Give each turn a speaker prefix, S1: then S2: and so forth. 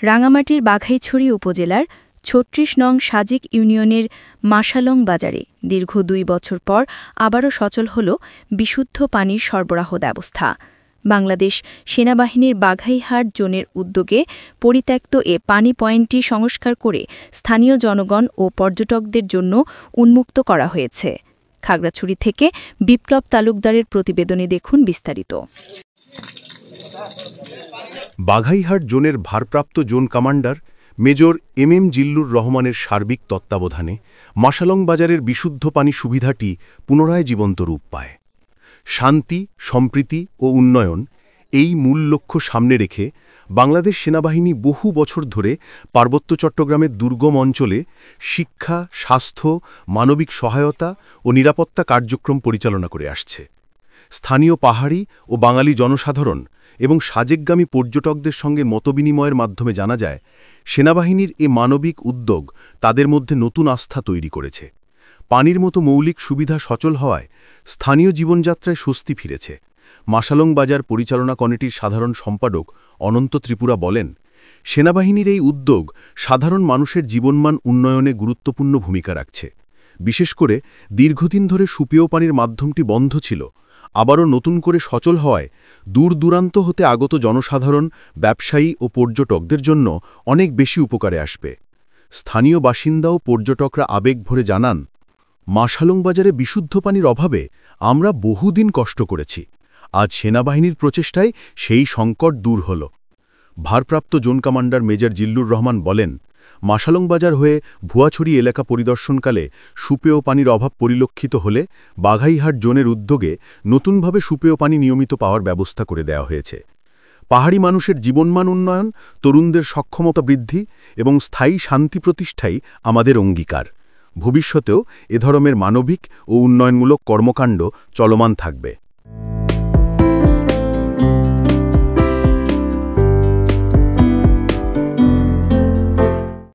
S1: রাঙামাটির বাঘাইছড়ি উপজেলার ৩৬ নং সাজিক ইউনিয়নের মাশালং বাজারে দীর্ঘ ২ বছর পর আবারও সচল হল বিশুদ্ধ পানির সরবরাহ ব্যবস্থা। বাংলাদেশ সেনাবাহিনীর বাঘাইহাট জোনের উদ্যোগে পরিত্যক্ত এ পানি পয়েন্টটি সংস্কার করে স্থানীয় জনগণ ও পর্যটকদের জন্য উন্মুক্ত করা হয়েছে। খাগড়াছড়ি থেকে বিপ্লব তালুকদারের প্রতিবেদনে দেখুন বিস্তারিত।
S2: বাঘাইহাট জোনের ভারপ্রাপ্ত জোন কমান্ডার মেজর জিল্লুর রহমানের সার্বিক তত্ত্বাবধানে মাশালং বাজারের বিশুদ্ধ পানি সুবিধাটি পুনরায় জীবন্ত রূপ পায়। শান্তি, সম্প্রীতি ও উন্নয়ন এই মূল লক্ষ্য সামনে রেখে বাংলাদেশ সেনাবাহিনী বহু বছর ধরে পার্বত্য চট্টগ্রামের দুর্গম অঞ্চলে শিক্ষা, স্বাস্থ্য, মানবিক সহায়তা ও নিরাপত্তা কার্যক্রম পরিচালনা করে আসছে। স্থানীয় পাহাড়ি ও বাঙালি জনসাধারণ এবং সাজেকগামী পর্যটকদের সঙ্গে মতবিনিময়ের মাধ্যমে জানা যায়, সেনাবাহিনীর এ মানবিক উদ্যোগ তাদের মধ্যে নতুন আস্থা তৈরি করেছে। পানির মতো মৌলিক সুবিধা সচল হওয়ায় স্থানীয় জীবনযাত্রায় স্বস্তি ফিরেছে। মাশালং বাজার পরিচালনা কমিটির সাধারণ সম্পাদক অনন্ত ত্রিপুরা বলেন, সেনাবাহিনীর এই উদ্যোগ সাধারণ মানুষের জীবনমান উন্নয়নে গুরুত্বপূর্ণ ভূমিকা রাখছে। বিশেষ করে দীর্ঘদিন ধরে সুপেয় পানির মাধ্যমটি বন্ধ ছিল, আবারও নতুন করে সচল হওয়ায় দূর দূরান্ত হতে আগত জনসাধারণ, ব্যবসায়ী ও পর্যটকদের জন্য অনেক বেশি উপকারে আসবে। স্থানীয় বাসিন্দা ও পর্যটকরা আবেগ ভরে জানান, মাশালং বাজারে বিশুদ্ধ পানির অভাবে আমরা বহুদিন কষ্ট করেছি। আজ সেনাবাহিনীর প্রচেষ্টায় সেই সংকট দূর হল। ভারপ্রাপ্ত zone commander major Zillur Rahman বলেন, মাশালং বাজার হয়ে ভুয়াছড়ি এলাকা পরিদর্শনকালে সুপেয় পানির অভাব পরিলক্ষিত হলে বাঘাইহাট জোনের উদ্যোগে নতুনভাবে সুপেয় পানি নিয়মিত পাওয়ার ব্যবস্থা করে দেওয়া হয়েছে। পাহাড়ি মানুষের জীবনমান উন্নয়ন, তরুণদের সক্ষমতা বৃদ্ধি এবং স্থায়ী শান্তি প্রতিষ্ঠাই আমাদের অঙ্গীকার। ভবিষ্যতেও এ ধরনের মানবিক ও উন্নয়নমূলক কর্মকাণ্ড চলমান থাকবে।